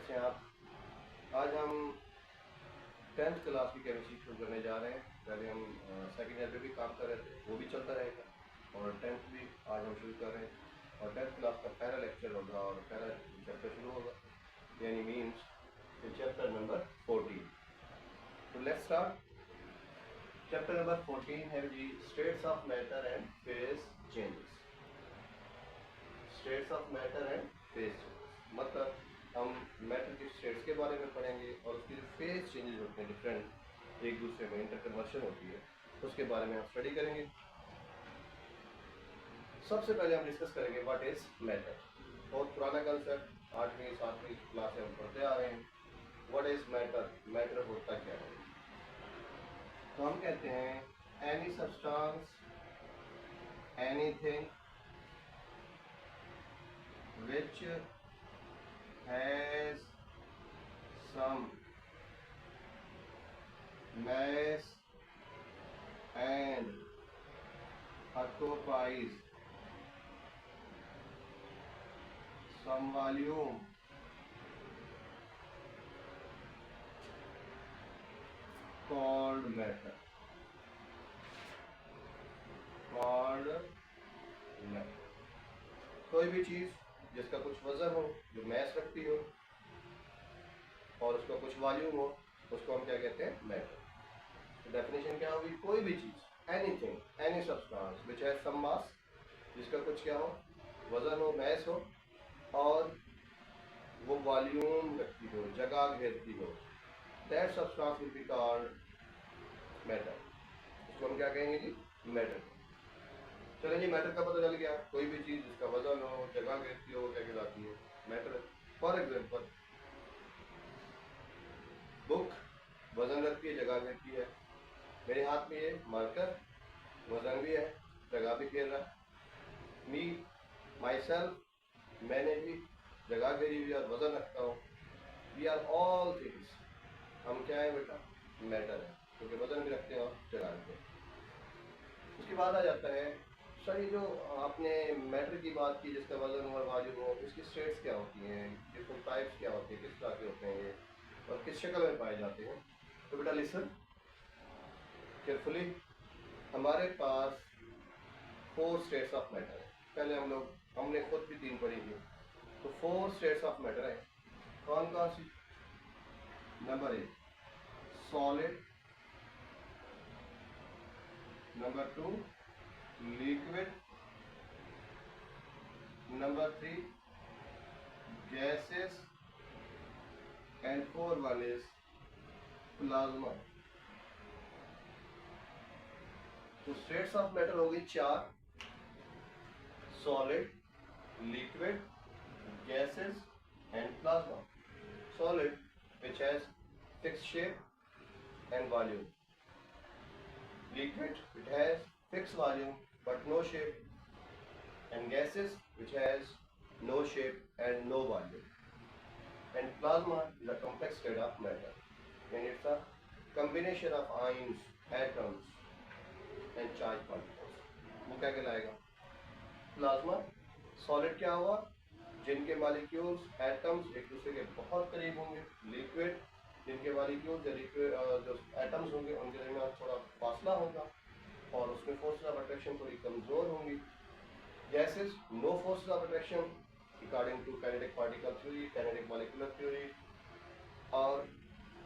कैसे हैं आप? आज हम 10th क्लास की केमिस्ट्री शुरू करने जा रहे हैं। पहले हम सेकेंड ईयर पे भी काम कर रहे थे, वो भी चलता रहेगा, और 10th भी आज हम शुरू कर रहे हैं। और 10th क्लास का पहला लेक्चर होगा और पहला चैप्टर शुरू होगा, यानी मीन्स चैप्टर नंबर 14। तो लेट्स स्टार्ट। चैप्टर नंबर 14 है जी states of matter and phase changes. States of matter and phase changes मतलब हम मैटर की स्टेट्स के बारे में पढ़ेंगे और उसकी जो फेज चेंजेस होते हैं, डिफरेंट एक दूसरे में इंटरकन्वर्शन होती है, उसके बारे में हम स्टडी करेंगे। सबसे पहले हम डिस्कस करेंगे व्हाट इज मैटर। बहुत पुराना कंसेप्ट, 8वीं 7वीं क्लास से हम पढ़ते आ रहे हैं। व्हाट इज मैटर, मैटर होता क्या है? तो हम कहते हैं any substance, anything which has some mass and occupies some volume called matter. called matter कोई भी चीज जिसका कुछ वजन हो, जो मैस रखती हो और उसका कुछ वॉल्यूम हो, उसको हम क्या कहते हैं? मैटर। तो डेफिनेशन क्या होगी? कोई भी चीज, anything, any substance which has some mass, जिसका कुछ क्या हो, वजन हो, मैस हो, और वो वॉल्यूम रखती हो, जगह घेरती हो, that substance will be called matter. उसको हम क्या कहेंगे जी? मैटर। चलिए जी, मैटर का पता चल गया। कोई भी चीज जिसका वजन हो, जगह घेरती हो, क्या कहलाती है? मैटर। फॉर एग्जाम्पल बुक वजन रखती है, जगह घेरती है। मेरे हाथ में ये मार्कर वजन भी है, जगह भी घेर रहा है। मी माई सेल्फ, मैंने भी जगह घेरी हुई और वजन रखता हूँ। वी आर ऑल थिंग्स, हम क्या है बेटा? मैटर है, क्योंकि वजन भी रखते हैं और जगह रखते हैं। उसके बाद आ जाता है सर, ये जो आपने मैटर की बात की जिसका वजन और वॉल्यूम हो, इसकी स्टेट्स क्या होती हैं, डिफरेंट टाइप्स क्या होती हैं, किस तरह के होते हैं ये, और किस शक्ल में पाए जाते हैं? तो बेटा लिसन केयरफुली। हमारे पास 4 स्टेट्स ऑफ मैटर है। पहले हमने खुद भी 3 पढ़ी थी। तो 4 स्टेट्स ऑफ मैटर है। कौन कौन सी? Number 1 solid, number 2 liquid, number 3 gases, and 4 one is plasma. तो स्टेट्स ऑफ मैटर हो गई 4, solid, liquid, gases and plasma. Solid which has fixed shape and volume, liquid which has fixed volume but no shape, and gases which has no shape and no volume, and plasma is a complex state of matter and it's a combination of ions, atoms and charged particles. वो क्या कहलाएगा? Plasma. Solid क्या हुआ? जिनके molecules, atoms एक दूसरे के बहुत करीब होंगे। लिक्विड जिनके मॉलिक्यूल्स या लिक्विड जो एटम्स होंगे उनके दरमियान थोड़ा फासला होगा और उसमें फोर्सेस ऑफ अट्रैक्शन थोड़ी कमजोर होंगी। Gases no forces of attraction according to kinetic particle theory, kinetic molecular theory, और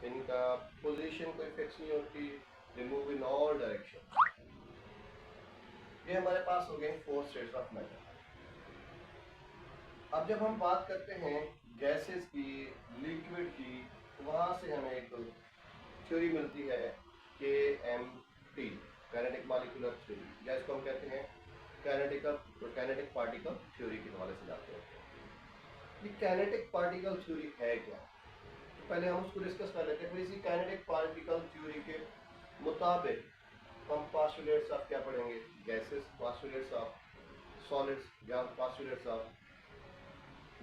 इनका पोजीशन कोई फिक्स नहीं होती, they move in all direction. ये हमारे पास हो गए 4 स्टेट्स ऑफ मैटर। अब जब हम बात करते हैं गैसेस की, लिक्विड की, तो वहां से हमें एक थ्योरी मिलती है KMT, काइनेटिक मॉलिक्यूलर थ्योरी, या इसको हम कहते हैं काइनेटिक पार्टिकल थ्योरी के हवाले से जाते हैं। ये काइनेटिक पार्टिकल थ्योरी है क्या? तो पहले हम उसको डिस्कस कर लेते हैं। इसी काइनेटिक पार्टिकल थ्योरी के मुताबिक हम पोस्टुलेट्स ऑफ क्या पढ़ेंगे? गैसेस, पोस्टुलेट्स ऑफ सॉलिड्स, या postulates of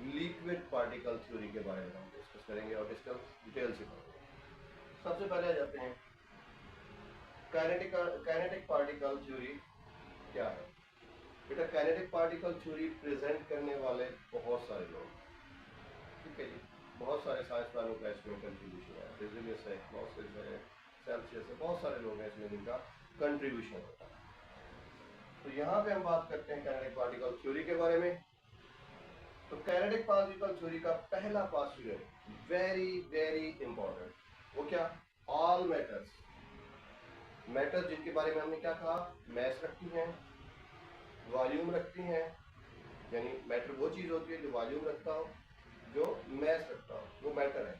liquid particle theory के बारे में हम डिस्कस करेंगे और डिस्कस डिटेल से करेंगे। सबसे पहले आ जाते हैं काइनेटिक पार्टिकल थ्योरी क्या है? बेटा काइनेटिक पार्टिकल थ्योरी प्रेजेंट करने वाले बहुत सारे लोग, ठीक है जी। बहुत सारे साइंसदानों का इसमें कंट्रीब्यूशन है, बेजिलियस है, क्लॉसिस है, सेल्सियस है, बहुत सारे लोग हैं इसमें जिनका कंट्रीब्यूशन होता है। तो यहाँ पे हम बात करते हैं काइनेटिक पार्टिकल थ्योरी के बारे में। तो काइनेटिक पार्टिकल थ्योरी का पहला पोस्टुलेट वेरी वेरी इंपॉर्टेंट, वो क्या? ऑल मैटर्स, मैटर जिनके बारे में हमने क्या कहा, मैस रखती हैं, वॉल्यूम रखती हैं, यानी मैटर वो चीज होती है जो वॉल्यूम रखता हो, जो मैस रखता हो, वो मैटर है।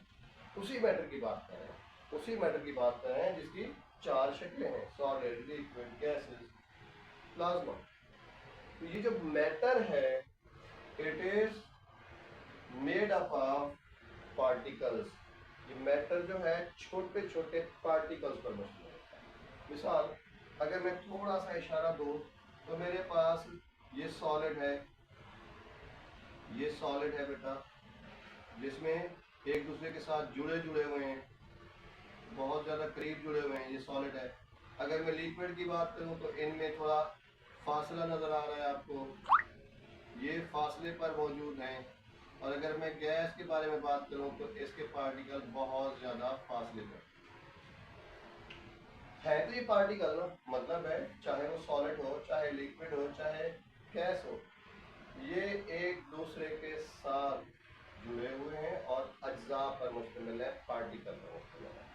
उसी मैटर की बात कर रहे हैं, उसी मैटर की बात कर रहे हैं जिसकी चार शक्लें हैं, सॉलिड, लिक्विड, गैसेस, प्लाज्मा। तो ये जो मैटर है, it is made up of particles. ये मैटर जो है छोटे छोटे पार्टिकल्स पर मुश्तमिल है। मिसाल, अगर मैं थोड़ा सा इशारा दूं तो मेरे पास ये सॉलिड है, ये सॉलिड है बेटा, जिसमें एक दूसरे के साथ जुड़े जुड़े हुए हैं, बहुत ज़्यादा करीब जुड़े हुए हैं, ये सॉलिड है। अगर मैं लिक्विड की बात करूं तो इनमें थोड़ा फासला नज़र आ रहा है आपको, ये फासले पर मौजूद हैं। और अगर मैं गैस के बारे में बात करूं तो इसके पार्टिकल बहुत ज़्यादा फासले पर है। तो ये पार्टिकल ना, मतलब है चाहे वो सॉलिड हो, चाहे लिक्विड हो, चाहे गैस हो, ये एक दूसरे के साथ जुड़े हुए हैं और अज्जा पर मुश्तमिल है, पार्टिकल पर मुश्तमिल है।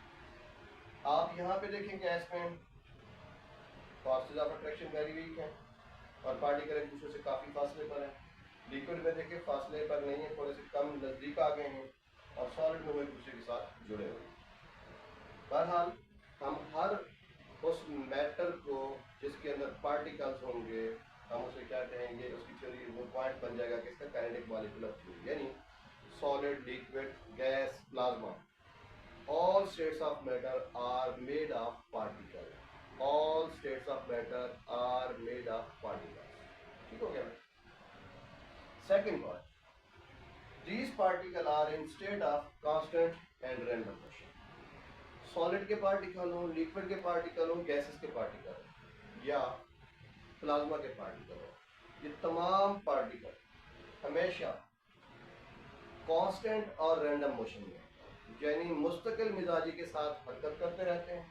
आप यहाँ पे देखें गैस में forces of attraction very weak है और पार्टिकल एक दूसरे से काफ़ी फासले पर है। लिक्विड में देखें फासले पर नहीं है, थोड़े से कम नज़दीक आ गए हैं, और सॉलिड में वो एक दूसरे के साथ जुड़े हुए हैं। बहरहाल हम हर उस मैटर को जिसके अंदर पार्टिकल्स होंगे, हम उसे क्या कहेंगे, उसकी थ्योरी वो पॉइंट बन जाएगा कि इसका काइनेटिक मॉलिक्यूलर थ्योरी, यानी solid, liquid, gas, plasma, all states of matter are made of particles. All states of matter are made of particles. ठीक हो गया? Second point, these particles are in state of constant and random motion. Solid के particle हो, liquid के particle हो, gases के particle हो, या प्लाज्मा के पार्टिकल हो, ये तमाम पार्टिकल हमेशा कांस्टेंट और रैंडम मोशन में, यानी मुस्तकिल मिजाजी के साथ हरकत करते रहते हैं,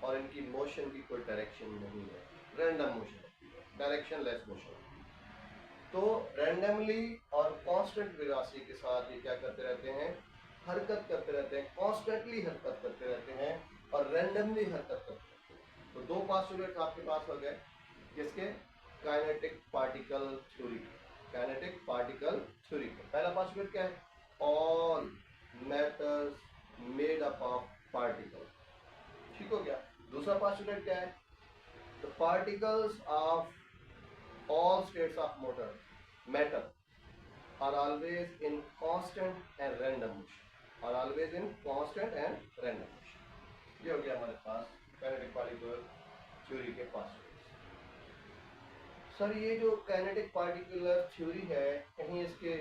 और इनकी मोशन की कोई डायरेक्शन नहीं है, रैंडम मोशन होती है, डायरेक्शन लेस मोशन। तो रैंडमली और कांस्टेंट वेलोसिटी के साथ ये क्या करते रहते हैं, हरकत करते रहते हैं, कॉन्स्टेंटली हरकत करते रहते हैं और रैंडमली हरकत करते हैं। तो दो पोस्टुलेट आपके पास हो गए, किसके? काइनेटिक पार्टिकल थ्योरी के। काइनेटिक पार्टिकल थ्योरी के पहला पोस्टुलेट क्या है? All matters made up of particle. ठीक हो गया? दूसरा पोस्टुलेट क्या है? The particles of all states of matter are always in constant and random motion, are always in constant and random motion. ये हो गया हमारे पास काइनेटिक पार्टिकुलर थ्योरी के पोस्टुलेट्स। सर ये जो काइनेटिक पार्टिकुलर थ्योरी है, कहीं इसके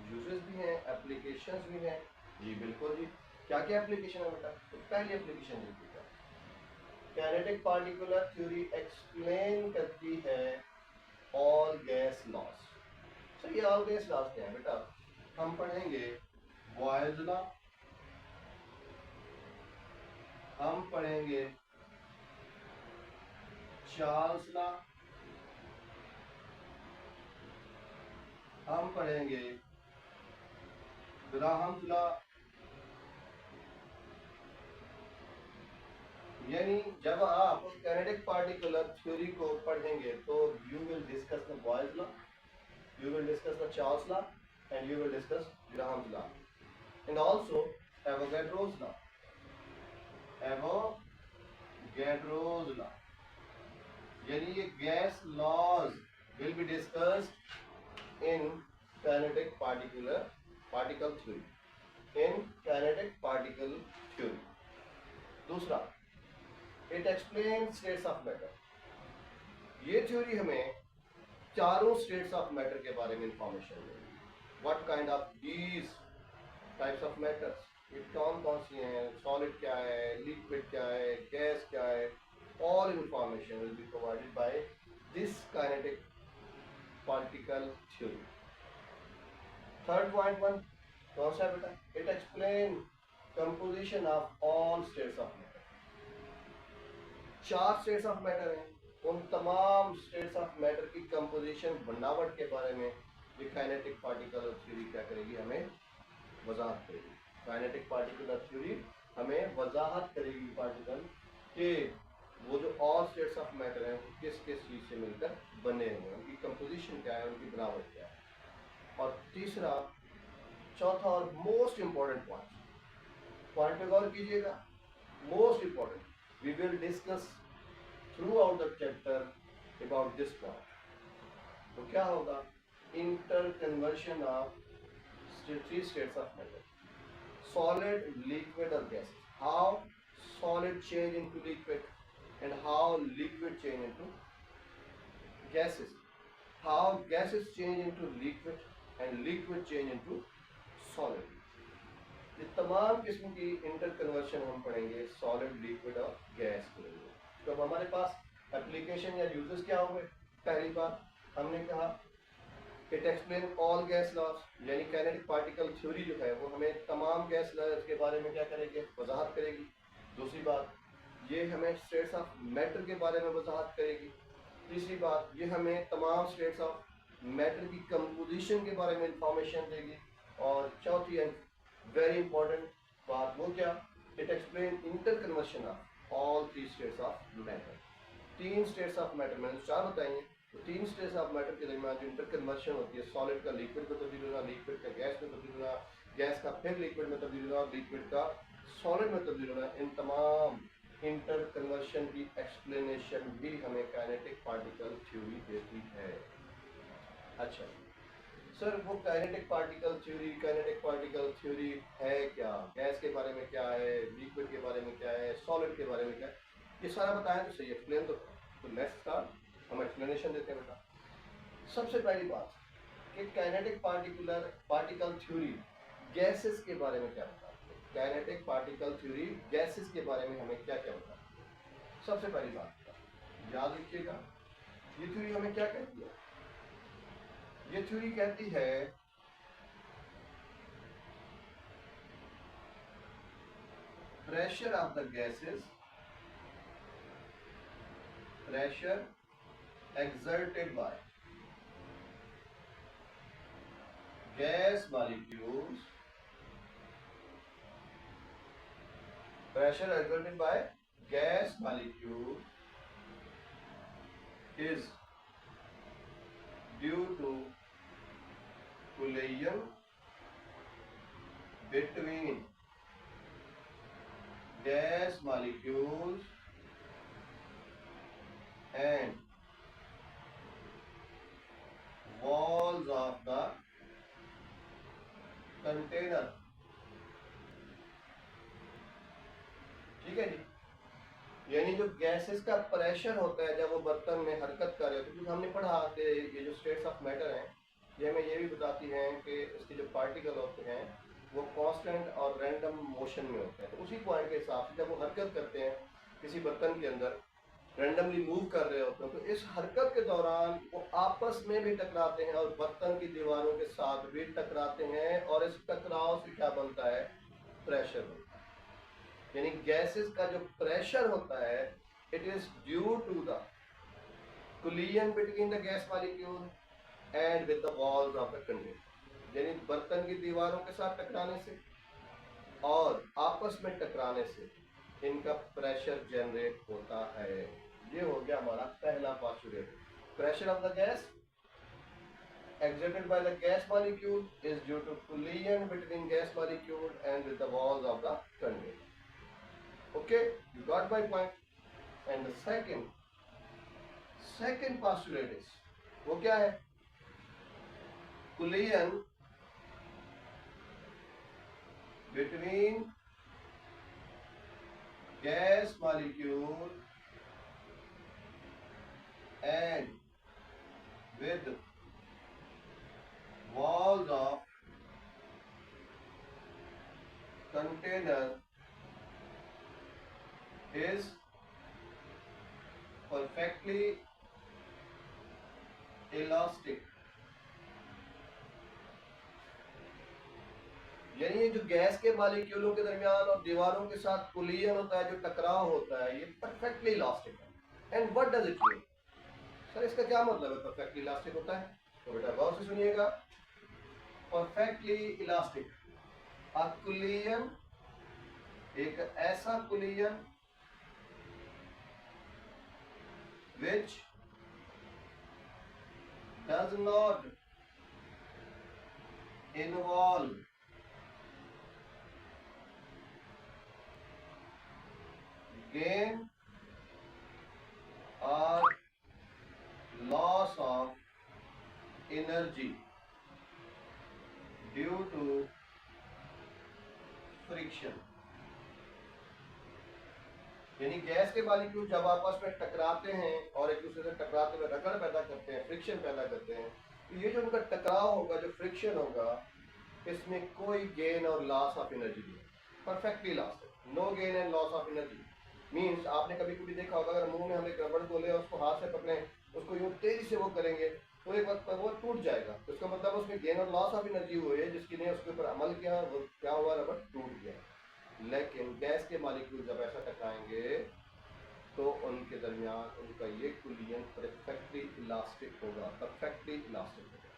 यूजेस भी हैं, एप्लीकेशंस भी हैं? जी बिल्कुल जी। क्या क्या एप्लीकेशन है बेटा? तो पहली एप्लीकेशन देखिएगा, काइनेटिक पार्टिकुलर थ्योरी एक्सप्लेन करती है ऑल गैस लॉस। तो ये ऑल गैस लॉस क्या है बेटा? हम पढ़ेंगे बॉयल्स लॉ, हम पढ़ेंगे चार्ल्स लॉ, हम पढ़ेंगे ग्राहम्स लॉ। यानी जब आप काइनेटिक पार्टिकुलर थ्योरी को पढ़ेंगे तो you will discuss the Boyle's law, you will discuss the Charles law, and you will discuss Graham's law, and also Avogadro's law. Avogadro's law, यानी ये gas laws will be discussed in kinetic particle theory, in kinetic particle theory. दूसरा, it explains states of matter. ये theory हमें चारों states of matter के बारे में information देगी। What kind of these types of matters, ये कौन कौन सी हैं, सॉलिड क्या है, लिक्विड क्या है, गैस क्या है, all information will be provided by this kinetic particle theory. Third point one, कौन सा बेटा? It explain composition of all states of matter. 4 states of matter हैं, उन तमाम स्टेट्स ऑफ मैटर की कंपोजिशन बनावट के बारे में ये काइनेटिक पार्टिकल थ्योरी क्या करेगी, हमें वजाहत करेगी। काइनेटिक पार्टिकुलर थ्योरी हमें वजाहत करेगी पार्टिकल के वो जो ऑल स्टेट्स ऑफ मैटर हैं किस किस चीज़ से मिलकर बने हुए हैं, उनकी कंपोजिशन क्या है, उनकी बनावट क्या है। और तीसरा, चौथा और मोस्ट इंपॉर्टेंट पॉइंट पे गौर कीजिएगा, most important, we will discuss throughout the chapter about this point. तो क्या होगा? Inter conversion of 3 states of matter: solid, liquid or gas. How solid change into liquid and how liquid change into gases. How gases change into liquid and liquid change into solid. ये तमाम किस्म की inter conversion हम पढ़ेंगे solid, liquid और gas के लिए। तो अब हमारे पास एप्लीकेशन या यूजेस क्या होंगे? पहली बात हमने कहा it explain all gas laws, यानी काइनेटिक पार्टिकल थ्योरी जो है वो हमें तमाम गैस लॉज के बारे में क्या करेगी, वजाहत करेगी। दूसरी बात, ये हमें स्टेट्स ऑफ मैटर के बारे में वजाहत करेगी। तीसरी बात, ये हमें तमाम स्टेट्स ऑफ मैटर की कंपोजिशन के बारे में इंफॉर्मेशन देगी। और चौथी एंड वेरी इंपॉर्टेंट बात वो क्या, it explain inter conversion of all 3 states of matter. 3 states of matter मैंने 4 बताइए, तो 3 स्टेट्स ऑफ मैटर के दरमियान जो इंटर कन्वर्शन होती है, सॉलिड का लिक्विड में तब्दील होना, लिक्विड का गैस में तब्दील होना, गैस का फिर लिक्विड में तब्दील होना, लिक्विड का सॉलिड में तब्दील होना, इन तमाम इंटर कन्वर्शन की एक्सप्लेनेशन भी हमें काइनेटिक पार्टिकल थ्योरी देती है। अच्छा सर, वो काइनेटिक पार्टिकल थ्योरी है क्या? गैस के बारे में क्या है, लिक्विड के बारे में क्या है, सॉलिड के बारे में क्या है, ये सारा बताएं तो सही, एक्सप्लेन तो लेट्स स्टार्ट, हम एक्सप्लेनेशन देते हैं बेटा। सबसे पहली बात कि काइनेटिक पार्टिकल थ्योरी गैसेस के बारे में क्या बताती है। काइनेटिक पार्टिकल थ्योरी गैसेस के बारे में हमें क्या क्या बताती है? सबसे पहली बात याद रखिएगा, ये थ्योरी हमें क्या कहती है? ये थ्योरी कहती है pressure of the gases, pressure exerted by gas molecules, pressure exerted by gas molecules is due to collision between gas molecules and walls of the container। ठीक है जी, यानी जो गैसेस का प्रेशर होता है जब वो बर्तन में हरकत कर रहे होते हैं, क्योंकि हमने पढ़ा कि ये जो स्टेट्स ऑफ मैटर हैं ये हमें ये भी बताती हैं कि इसके जो पार्टिकल होते हैं वो कांस्टेंट और रैंडम मोशन में होते हैं। तो उसी पॉइंट के हिसाब से जब वो हरकत करते हैं किसी बर्तन के अंदर, रैंडमली मूव कर रहे होते हैं, तो इस हरकत के दौरान वो आपस में भी टकराते हैं और बर्तन की दीवारों के साथ भी टकराते हैं, और इस टकराव से क्या बनता है? प्रेशर बनता है। यानी गैसेस का जो प्रेशर होता है it is due to the collision between the gas molecule and with the walls of the container, यानी बर्तन की दीवारों के साथ टकराने से और आपस में टकराने से इनका प्रेशर जनरेट होता है। ये हो गया हमारा पहला postulate. Pressure of the gas exerted by the gas molecule is due to collision between gas molecule and with the walls of the container. Okay, you got my point. And the second postulate is वो क्या है? collision between gas molecule and with walls of container is perfectly elastic यानी ये जो gas के मॉलिक्यूलों के दरमियान और दीवारों के साथ कोलिजन होता है, जो टकराव होता है, ये परफेक्टली इलास्टिक है। And what does it mean? Sir इसका क्या मतलब है परफेक्टली इलास्टिक होता है? तो बेटा गौर से सुनिएगा। परफेक्टली इलास्टिक, अ कोलिजन, एक ऐसा collision which does not involve gain or loss of energy due to friction। यानी गैस के मॉलिक्यूल जब आपस में टकराते हैं और एक दूसरे से टकराते हुए रगड़ पैदा करते हैं, फ्रिक्शन पैदा करते हैं, तो ये जो उनका टकराव होगा, जो फ्रिक्शन होगा, इसमें कोई गेन और लॉस ऑफ एनर्जी नहीं है। Perfectly elastic, no gain and loss of energy. Means आपने कभी कभी देखा होगा, अगर मुंह में हम एक रबड़ को ले और उसको हाथ से पकड़े, उसको यूं तेजी से वो करेंगे तो एक वक्त पर वो टूट जाएगा। तो इसका मतलब उसमें गेन और लॉस ऑफ एनर्जी हुई है, जिसकी ने उसके ऊपर अमल किया, वो क्या हुआ, रबड़ टूट गया। लेकिन गैस के मॉलिक्यूल जब ऐसा टकराएंगे तो उनके दरमियान उनका ये कोलिजन परफेक्टली इलास्टिक होगा, परफेक्टली इलास्टिक होगा,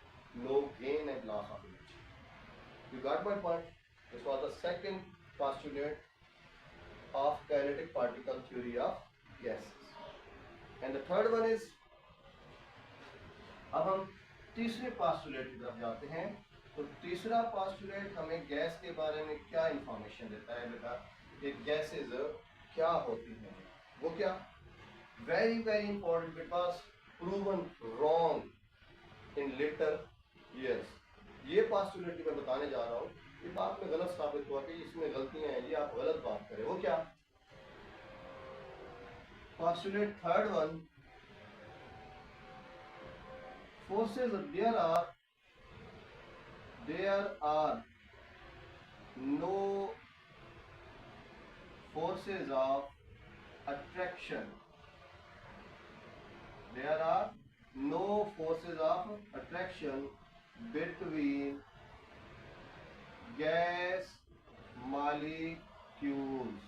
no gain and loss of energy. You got my point? This was the second postulate of kinetic particle theory of gases, and the third one is, अब हम तीसरे postulate की तरफ जाते हैं। तो तीसरा पोस्टुलेट हमें गैस के बारे में क्या इंफॉर्मेशन देता है बेटा, कि गैसेज क्या होती हैं? वो क्या? Very very important, because proven wrong in later years. ये पोस्टुलेट मैं बताने जा रहा हूँ, ये बात में गलत साबित हुआ कि इसमें गलतियां हैं, ये आप गलत बात करें। वो क्या? Postulate third one, forces, there are no forces of attraction, there are no forces of attraction between gas molecules।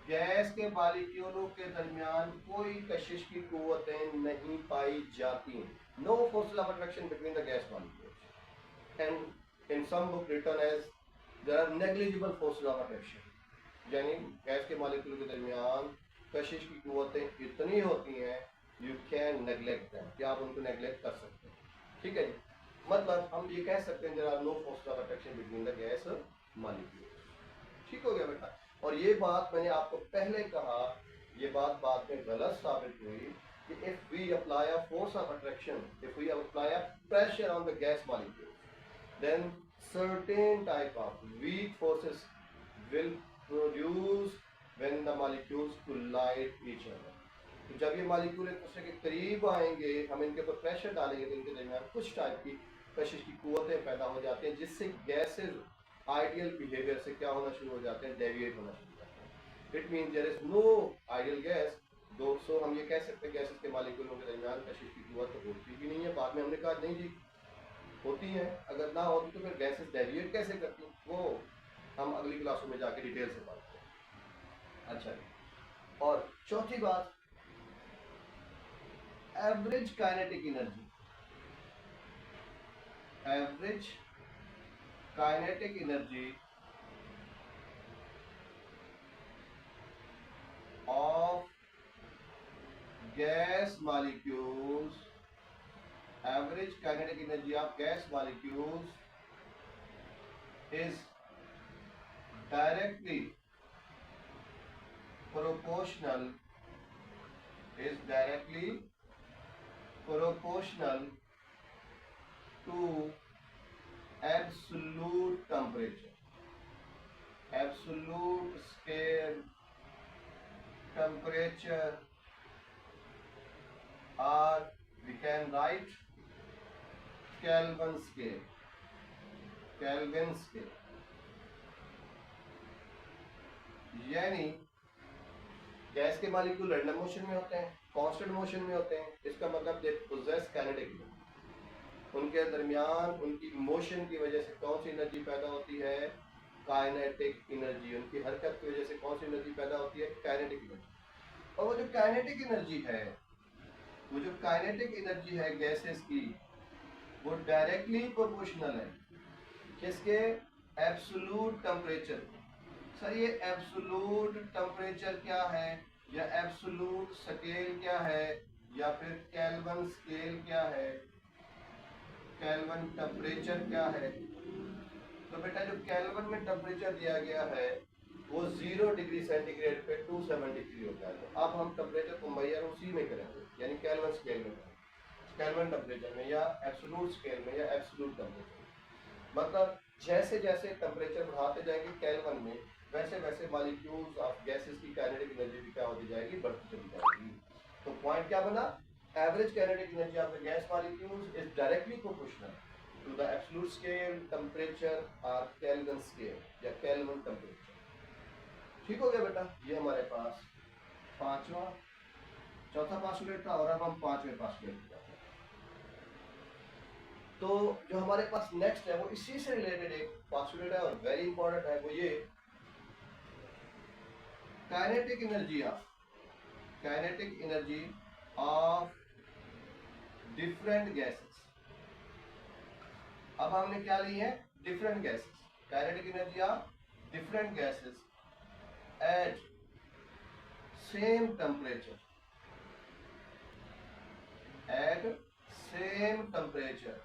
Gas के मॉलिक्यूलों के दरमियान कोई कशिश की कुव्वतें नहीं पाई जाती। No forces of attraction between the gas molecules, and in some book written as there are negligible forces of attraction. यानी gas के मॉलिक्यूल के दरमियान कशिश की कुव्वतें इतनी होती हैं, यू कैन नेग्लेक्ट देम, कि आप उनको नेग्लेक्ट कर सकते हैं। ठीक है जी, मतलब हम ये कह सकते हैं there are no forces of attraction between the gas molecules. ठीक हो गया बेटा? और ये बात मैंने आपको पहले कहा, ये बात बाद में गलत साबित हुई कि if we apply a force of attraction, if we apply a pressure on the gas molecule, then certain type of weak forces will produce when the molecules collide each other। तो जब ये मॉलिक्यूल एक दूसरे के करीब आएंगे, हम इनके ऊपर प्रेशर डालेंगे, तो इनके दरमियान कुछ टाइप की कशिश की कुव्वतें पैदा हो जाती हैं, जिससे गैसेज आइडियल बिहेवियर से क्या होना शुरू हो जाते हैं, डेविएट होना शुरू हो जाते हैं। It mean there is no ideal gas. दोस्तों हम ये कह सकते हैं गैसेस के मॉलिक्यूलों के दरमियान कशिश की कुव्वत तो होती भी नहीं है। बाद में हमने कहा नहीं जी होती है, अगर ना होती तो फिर गैसेस डेविएट कैसे करती, वो हम अगली क्लासों में जाके डिटेल से बात करें। अच्छा, और चौथी बात, average kinetic energy, average kinetic energy of gas molecules, average kinetic energy of gas molecules is directly proportional, is directly proportional to absolute temperature, absolute scale temperature, or we can write Kelvin scale, Kelvin scale। यानी gas के molecule random motion में होते हैं, constant motion में होते हैं, इसका मतलब दे पोजेस काइनेटिक एनर्जी। उनके दरमियान उनकी मोशन की वजह से कौन सी एनर्जी पैदा होती है, काइनेटिक एनर्जी, उनकी हरकत की वजह से कौन सी एनर्जी पैदा होती है? Kinetic energy. और वो जो काइनेटिक एनर्जी है, वो जो काइनेटिक एनर्जी है गैसेस की, वो डायरेक्टली प्रोपोर्शनल है किसके? Absolute temperature. सर ये एब्सोल्यूट टेम्परेचर क्या है, या एब्सोल्यूट स्केल क्या है, या फिर केल्विन स्केल क्या है, केल्विन टेम्परेचर क्या है? तो बेटा जो केल्विन में टेम्परेचर दिया गया है वो 0 डिग्री सेंटीग्रेड पे 270 होता है। तो अब हम टेम्परेचर को मैयर उसी में करेंगे, यानी केल्विन स्केल में, केल्विन टेम्परेचर में, या एब्सोल्यूट स्केल में, या एब्सोल्यूट टेम्परेचर में। मतलब जैसे जैसे टेम्परेचर बढ़ाते जाएंगे केल्विन में, वैसे वैसे मॉलिक्यूल्स ऑफ गैसेस की काइनेटिक एनर्जी भी क्या होती जाएगी? बढ़ती चली जाएगी। तो पॉइंट क्या बना? Average kinetic energy of the gas molecules is directly proportional to the absolute scale, temperature or Kelvin scale या Kelvin temperature। ठीक हो गया बेटा? ये हमारे पास चौथा पास्टुलेट था, और अब हम पांचवें पास्टुलेट पे जाते हैं। तो जो हमारे पास नेक्स्ट है वो इसी से रिलेटेड एक पास्टुलेट है और वेरी इंपॉर्टेंट है, वो ये kinetic energy of different gases. अब हमने क्या ली है? Different gases, kinetic energy of different gases at same temperature, at same temperature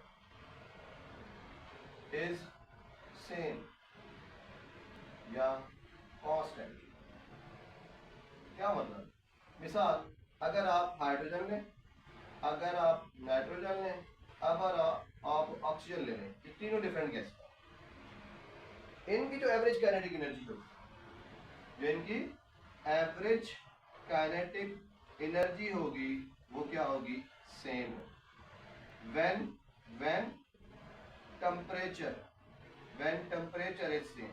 is same या कांस्टेंट। क्या मतलब? मिसाल, अगर आप हाइड्रोजन लें, अगर आप नाइट्रोजन लें, अगर आप ऑक्सीजन ले लें, ये तीनों डिफरेंट गैस, इनकी जो एवरेज काइनेटिक एनर्जी होगी, जो इनकी एवरेज काइनेटिक एनर्जी होगी, वो क्या होगी? Same. When temperature is same,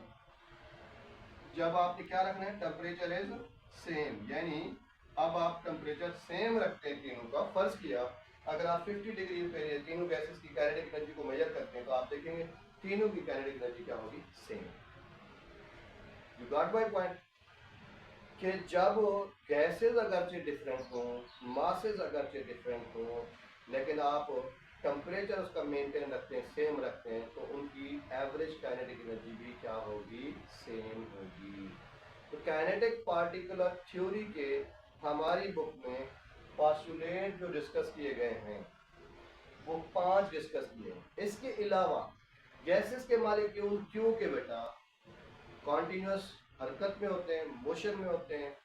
जब आपने क्या रखना है? टेम्परेचर इज सेम, यानी अब आप टेम्परेचर सेम रखते हैं तीनों का। फर्ज किया अगर आप 50 डिग्री पे तीनों गैसेस की काइनेटिक एनर्जी को मेजर करते हैं, तो आप देखेंगे तीनों की काइनेटिक एनर्जी क्या होगी? Same. You got my point? कि जब गैसेस अगरचे डिफरेंट हो, मासेस अगरचे डिफरेंट हो, लेकिन आप टेम्परेचर उसका मेंटेन रखते हैं, सेम रखते हैं, तो उनकी एवरेज काइनेटिक एनर्जी भी क्या होगी? सेम होगी। तो काइनेटिक पार्टिकुलर थ्योरी के हमारी बुक में पोस्टुलेट जो डिस्कस किए गए हैं वो 5 डिस्कस किए हैं। इसके अलावा गैसेस के मॉलिक्यूल क्योंकि बेटा कॉन्टिन्यूस हरकत में होते हैं, मोशन में होते हैं,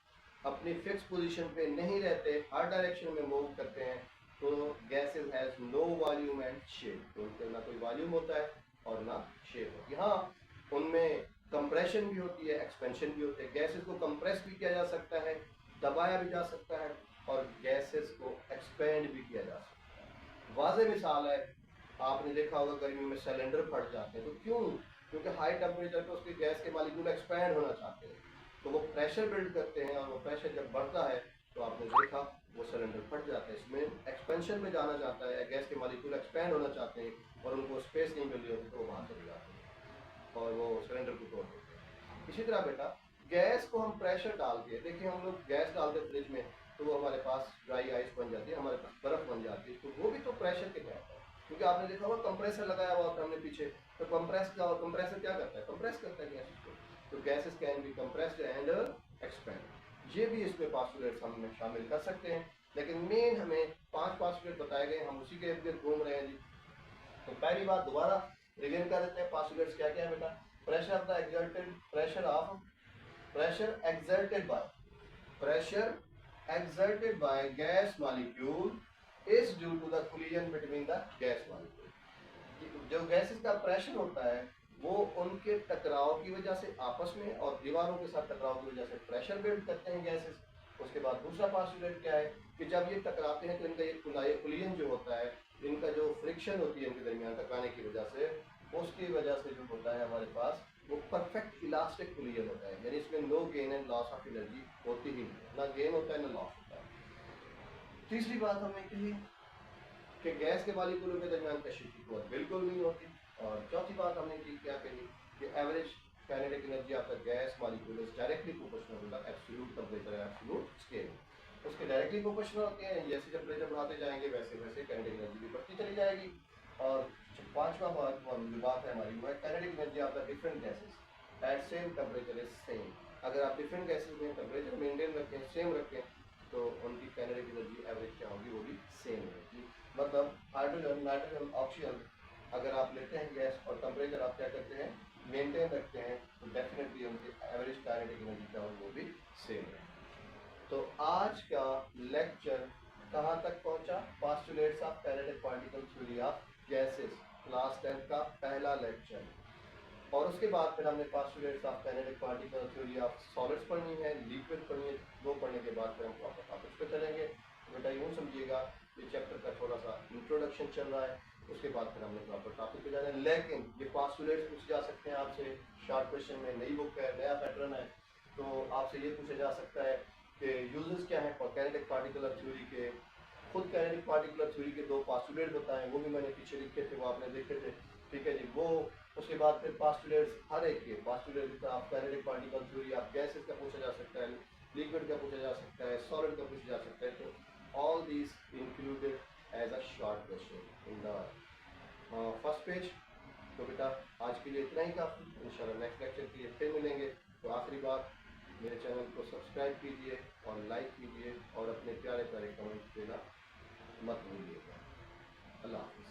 अपनी फिक्स पोजीशन पे नहीं रहते, हर डायरेक्शन में मूव करते हैं, तो gases has no volume and shape. तो उनके ना कोई वॉल्यूम होता है और ना शेप होती है। हाँ, उनमें कंप्रेशन भी होती है, एक्सपेंशन भी होते हैं। गैसेस को कंप्रेस भी किया जा सकता है, दबाया भी जा सकता है, और गैसेस को एक्सपेंड भी किया जा सकता है। वाज़ेह मिसाल है, आपने देखा होगा गर्मियों में सिलेंडर फट जाते हैं, तो क्यों? क्योंकि हाई टेम्परेचर पे उसके गैस के मॉलिक्यूल एक्सपैंड होना चाहते हैं, तो वो प्रेशर बिल्ड करते हैं, और वो प्रेशर जब बढ़ता है तो आपने देखा वो सिलेंडर फट जाता है। इसमें एक्सपेंशन में जाना चाहता है, गैस के मॉलिक्यूल एक्सपैंड होना चाहते हैं और उनको स्पेस नहीं मिल रही होती, तो वो बाहर चले जाते हैं और वो सिलेंडर को तोड़ देते हैं। इसी तरह बेटा गैस को हम प्रेशर डाल के, देखिए हम लोग गैस डालते हैं फ्रिज में, तो वो हमारे पास ड्राई आइस बन जाती है, हमारे पास बर्फ बन जाती है, तो वो भी तो प्रेशर के तहत है। क्योंकि आपने देखा होगा कंप्रेसर लगाया हुआ होता है हमने पीछे, तो कंप्रेसर क्या करता है? कंप्रेस करता है गैसेस को। तो gases can be compressed and expand. ये भी इसमें पास्टुलेट्स हम शामिल कर सकते हैं, लेकिन मेन हमें 5 पास्टुलेट बताए गए, हम उसी के इर्द गिर्द घूम रहे हैं जी। तो पहली बात दोबारा रिवीजन कर देते हैं, पास्टुलेट्स क्या क्या है बेटा? Pressure of the exerted, pressure exerted by gas molecule is due to the collision between the gas molecule। जो गैसेस का प्रेशर होता है वो उनके टकराव की वजह से आपस में और दीवारों के साथ टकराव की वजह से प्रेशर बिल्ड करते हैं गैसेस। उसके बाद दूसरा पास्टुलेट क्या है कि जब ये टकराते हैं तो इनका ये कोलिजन जो होता है, इनका जो फ्रिक्शन होती है इनके दरमियान टकराने की वजह से, उसकी वजह से जो होता है हमारे पास वो परफेक्ट इलास्टिक कोलिजन होता है, यानी इसमें no gain and loss of energy होती ही नहीं, ना गेन होता है ना लॉस होता है। तीसरी बात हमने कही कि गैस के मॉलिक्यूलों के दरमियान कशिश की कुव्वत बिल्कुल नहीं होती। और चौथी बात हमने की क्या कही कि average kinetic energy of the gas molecule is directly proportional to the absolute temperature and absolute scale. उसके डायरेक्टली प्रोपोर्शनल होते हैं, जैसे टेंपरेचर बढ़ाते जाएंगे वैसे वैसे काइनेटिक एनर्जी भी बढ़ती चली जाएगी। और पांचवा बात है हमारी वो है kinetic energy of the different gases at same temperature is same. अगर आप डिफरेंट गैसेस में टेंपरेचर मेंटेन रखें, सेम रखें, तो उनकी काइनेटिक एनर्जी एवरेज क्या होगी, वो भी सेम रहेगी। मतलब हाइड्रोजन, नाइट्रोजन, ऑक्सीजन अगर आप लेते हैं गैस और टेम्परेचर आप क्या करते हैं, मेंटेन रखते हैं, तो डेफिनेटली उनकी एवरेज काइनेटिक एनर्जी क्या होगी, वो भी सेम है। तो आज का लेक्चर कहाँ तक पहुंचा? Postulates of kinetic particle theory of gases, class 10 का पहला लेक्चर। और उसके बाद फिर हमने postulates of kinetic particle theory of solids पढ़नी है, लिक्विड पढ़नी है। वो पढ़ने के बाद फिर हम प्रॉपर टॉपिक्स पे चलेंगे। तो बेटा यूँ समझिएगा ये चैप्टर का थोड़ा सा इंट्रोडक्शन चल रहा है, उसके बाद फिर हमने प्रॉपर टॉपिक पे जाना है। लेकिन ये पोस्टुलेट्स पूछे जा सकते हैं आपसे शॉर्ट क्वेश्चन में, नई बुक है, नया पैटर्न है, तो आपसे ये पूछा जा सकता है कि यूजेस क्या है काइनेटिक पार्टिकुलर थ्योरी के। खुद काइनेटिक पार्टिकुलर थ्योरी के दो पोस्टुलेट बताएं, वो भी मैंने पीछे लिखे थे, वो आपने देखे थे, ठीक है जी। वो उसके बाद फिर पोस्टुलेट्स हर एक के postulate of kinetic particle theory of gases का पूछा जा सकता है, लिक्विड का पूछा जा सकता है, सॉलिड का पूछा जा सकता है। तो all these included as a short question in the first page. तो बेटा आज के लिए इतना ही काफ़ी, इंशाल्लाह नेक्स्ट लेक्चर के लिए फिर मिलेंगे। तो आखिरी बात, मेरे चैनल को सब्सक्राइब कीजिए और लाइक कीजिए और अपने प्यारे प्यारे कमेंट देना मत भूलिएगा। अल्लाह।